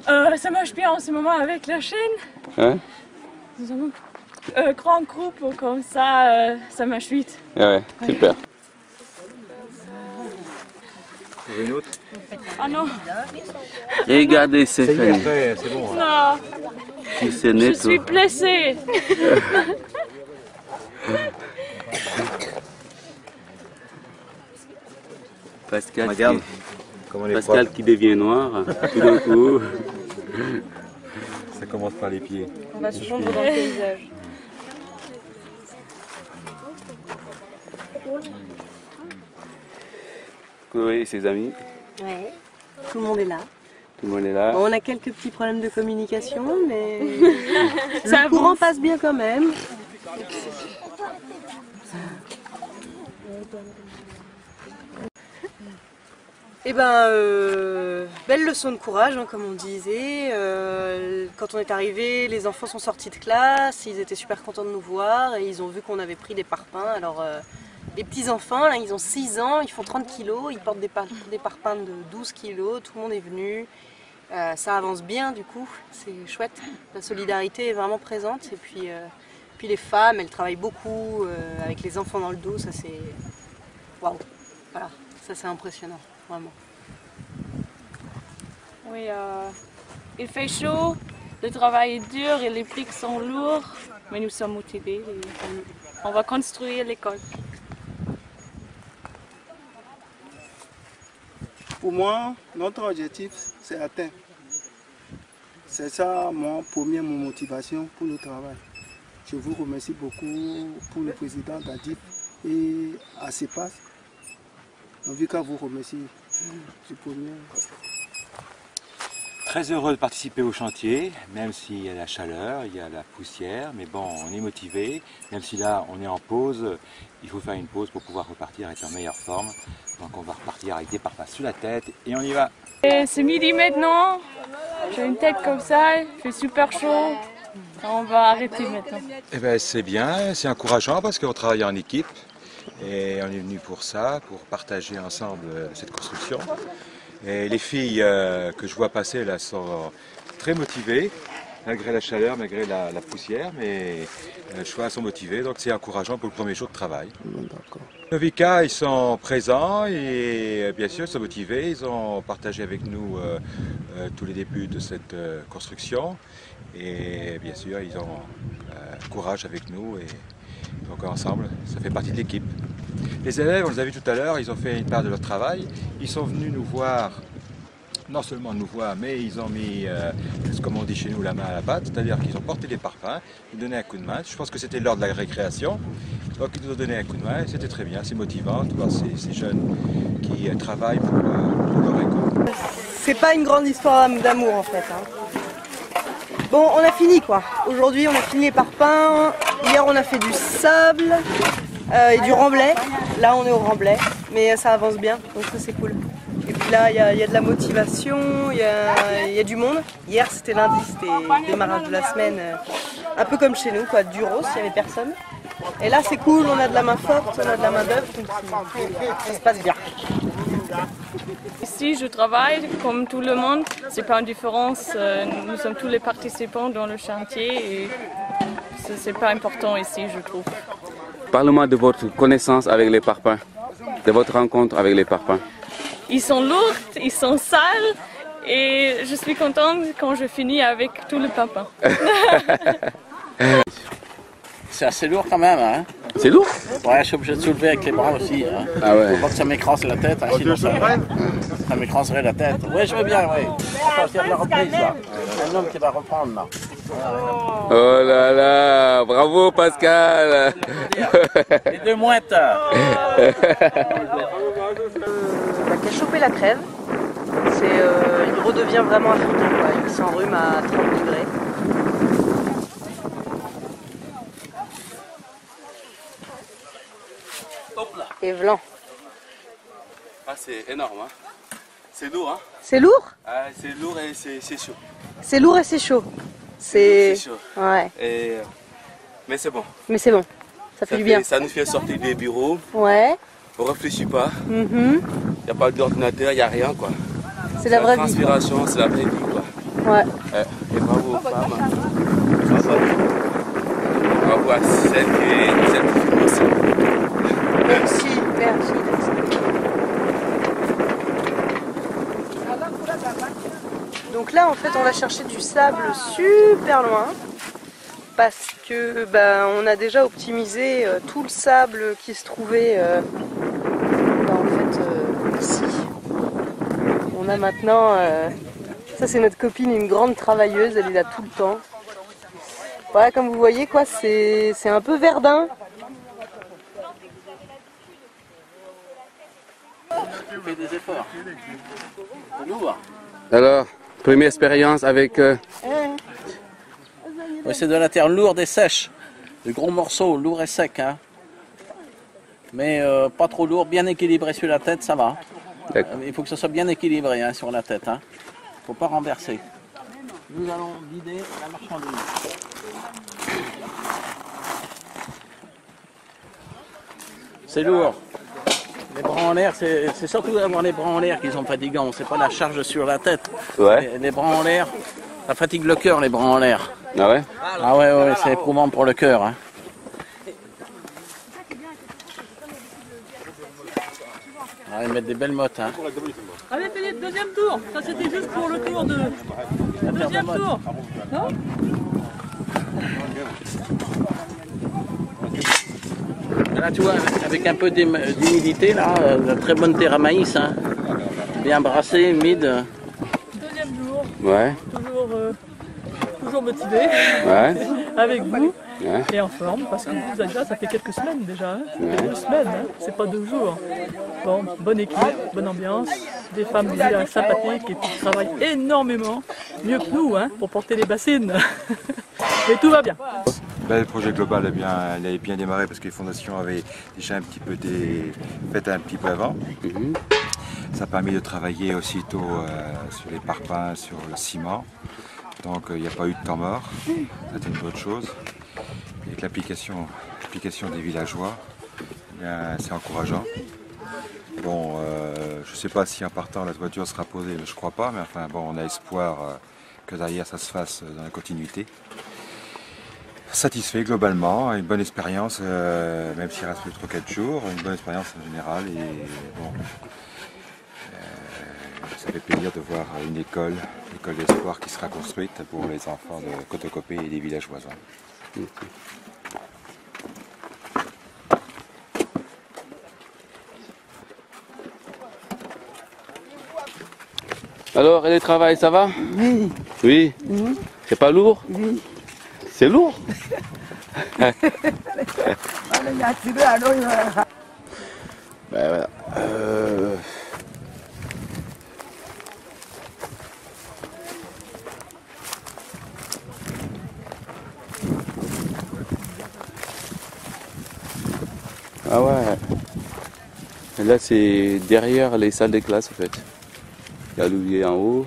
Ça marche bien en ce moment avec la chaîne. Ouais. Nous avons un grand groupe, comme ça, ça marche vite. Ouais, super. Une autre. Ah non, Regardez, c'est C'est fait. après, c'est bon. Hein. non, Qui se je nettoie. suis blessée. Pascal, Regarde qui, comment les Pascal qui devient noir, tout d'un coup. ça commence par les pieds. On va se fondre dans le paysage. Chloé et ses amis, Ouais. Tout le monde est là. tout le monde est là. Bon, on a quelques petits problèmes de communication, mais Ça le courant avance. passe bien quand même. Eh ben, belle leçon de courage, hein, comme on disait. Quand on est arrivé, les enfants sont sortis de classe, ils étaient super contents de nous voir et ils ont vu qu'on avait pris des parpaings. Alors, les petits enfants, là, ils ont 6 ans, ils font 30 kilos, ils portent des parpaings de 12 kilos, tout le monde est venu. Ça avance bien du coup, c'est chouette. La solidarité est vraiment présente et puis les femmes, elles travaillent beaucoup avec les enfants dans le dos, ça c'est... Waouh, voilà, ça c'est impressionnant, vraiment. Oui, il fait chaud, le travail est dur et les briques sont lourds, mais nous sommes motivés et on va construire l'école. Pour moi, notre objectif, c'est atteint. C'est ça, mon motivation pour le travail. Je vous remercie beaucoup pour le président d'Adip et à CEPAS. On ne veut qu'à vous remercier. C'est premier. Très heureux de participer au chantier, même s'il y a la chaleur, il y a la poussière, mais bon, on est motivé. Même si là, on est en pause, il faut faire une pause pour pouvoir repartir être en meilleure forme. Donc on va repartir avec des parpaings sous la tête et on y va. Et c'est midi maintenant, j'ai une tête comme ça, il fait super chaud. On va arrêter maintenant. Eh ben, c'est bien, c'est encourageant parce qu'on travaille en équipe et on est venu pour ça, pour partager ensemble cette construction. Et les filles que je vois passer là sont très motivées, malgré la chaleur, malgré la poussière, mais je vois elles sont motivées, donc c'est encourageant pour le premier jour de travail. Nos VK, ils sont présents et bien sûr ils sont motivés, ils ont partagé avec nous tous les débuts de cette construction et bien sûr ils ont courage avec nous et donc ensemble ça fait partie de l'équipe. Les élèves, on les a vus tout à l'heure, ils ont fait une part de leur travail, ils sont venus nous voir, non seulement nous voir, mais ils ont mis, comme on dit chez nous, la main à la pâte, c'est-à-dire qu'ils ont porté des parpaings, ils donnaient un coup de main, je pense que c'était lors de la récréation, donc ils nous ont donné un coup de main et c'était très bien, c'est motivant de voir ces jeunes qui travaillent pour leur école. C'est pas une grande histoire d'amour en fait. Hein. Bon, on a fini quoi. Aujourd'hui, on a fini les parpaings. Hier, on a fait du sable et du remblai. Là, on est au remblai, mais ça avance bien, donc ça c'est cool. Et puis là, il y a de la motivation, il y a du monde. Hier, c'était lundi, c'était le démarrage de la semaine, un peu comme chez nous, quoi, duros, il n'y avait personne. Et là, c'est cool, on a de la main forte, on a de la main d'œuvre, donc ça se passe bien. Ici, je travaille comme tout le monde, c'est pas une différence, nous sommes tous les participants dans le chantier et c'est pas important ici, je trouve. Parlez-moi de votre connaissance avec les parpaings, de votre rencontre avec les parpaings. Ils sont lourds, ils sont sales et je suis contente quand je finis avec tout le parpaing. C'est assez lourd quand même, hein? C'est lourd? Ouais, je suis obligé de soulever avec les bras aussi. Hein. Ah ouais. Faut pas que ça m'écrase la tête, hein, sinon ça m'écraserait la tête. Oui, je veux bien, oui. Attends, il y a de la reprise là. Un homme qui va reprendre là. Oh là là, bravo Pascal. Les deux mouettes. Qui a chopé la crève. Il redevient vraiment africain, quoi. Il s'enrhume à 30 degrés. Et blanc. Ah, c'est énorme, hein? C'est lourd, hein? C'est lourd? Ah, c'est lourd et c'est chaud. C'est lourd et c'est chaud. C'est chaud. Ouais. Et... Mais c'est bon. Mais c'est bon. Ça fait du bien. Ça nous fait sortir des bureaux. Ouais. On réfléchit pas. Mhm. Il n'y a pas d'ordinateur, il n'y a rien, quoi. C'est la vraie vie. Transpiration, c'est la vraie vie, quoi. Ouais. Et bravo aux femmes. Bravo à celles qui font aussi. Merci. Donc là, en fait, on va chercher du sable super loin parce que on a déjà optimisé tout le sable qui se trouvait ici. On a maintenant, ça c'est notre copine, une grande travailleuse, elle est là tout le temps. Voilà, comme vous voyez, quoi, c'est un peu verdun. Tu fais des efforts. C'est lourd. Alors, première expérience avec... Oui, c'est de la terre lourde et sèche. De gros morceaux, lourds et secs. Hein. Mais pas trop lourd, bien équilibré sur la tête, ça va. Il faut que ce soit bien équilibré hein, sur la tête. Il ne faut pas renverser. Nous allons vider la marchandise. C'est lourd. Les bras en l'air, c'est surtout d'avoir les bras en l'air qui sont fatigants. C'est pas la charge sur la tête. Ouais. Les bras en l'air, ça fatigue le cœur, les bras en l'air. Ah ouais? Ah ouais, c'est éprouvant pour le cœur. Hein. Ah, ils mettent des belles mottes. Hein. Allez Philippe, deuxième tour. Ça c'était juste pour le tour de... Deuxième tour. Non ? Là, tu vois, avec un peu d'humidité, là, de très bonne terre à maïs. Hein. Bien brassé, humide. Deuxième jour. Ouais. Toujours motivé. Ouais. Avec vous. Ouais. Et en forme, parce que vous déjà, ça fait quelques semaines déjà. Hein. Ça fait 2 semaines, hein. C'est pas 2 jours. Bon, bonne équipe, bonne ambiance, des femmes bien sympathiques et qui travaillent énormément, mieux que nous, hein, pour porter les bassines. Et tout va bien. Le projet global il avait bien démarré parce que les fondations avaient déjà un petit peu fait un petit peu avant. Ça a permis de travailler aussitôt sur les parpaings, sur le ciment. Donc il n'y a pas eu de temps mort, c'est une bonne chose. Et l'application des villageois, c'est encourageant. Bon, je ne sais pas si en partant la voiture sera posée, mais je ne crois pas. Mais enfin bon, on a espoir que derrière ça se fasse dans la continuité. Satisfait globalement, une bonne expérience, même s'il reste plus trop 4 jours, une bonne expérience en général. Et bon, ça fait plaisir de voir une école d'espoir qui sera construite pour les enfants de Kotokopé et des villages voisins. Alors, et le travail, ça va? Oui. Oui. C'est pas lourd? Oui. C'est lourd? Voilà. Ah ouais. Et là, c'est derrière les salles de classe, en fait. Il y a l'oublié en haut.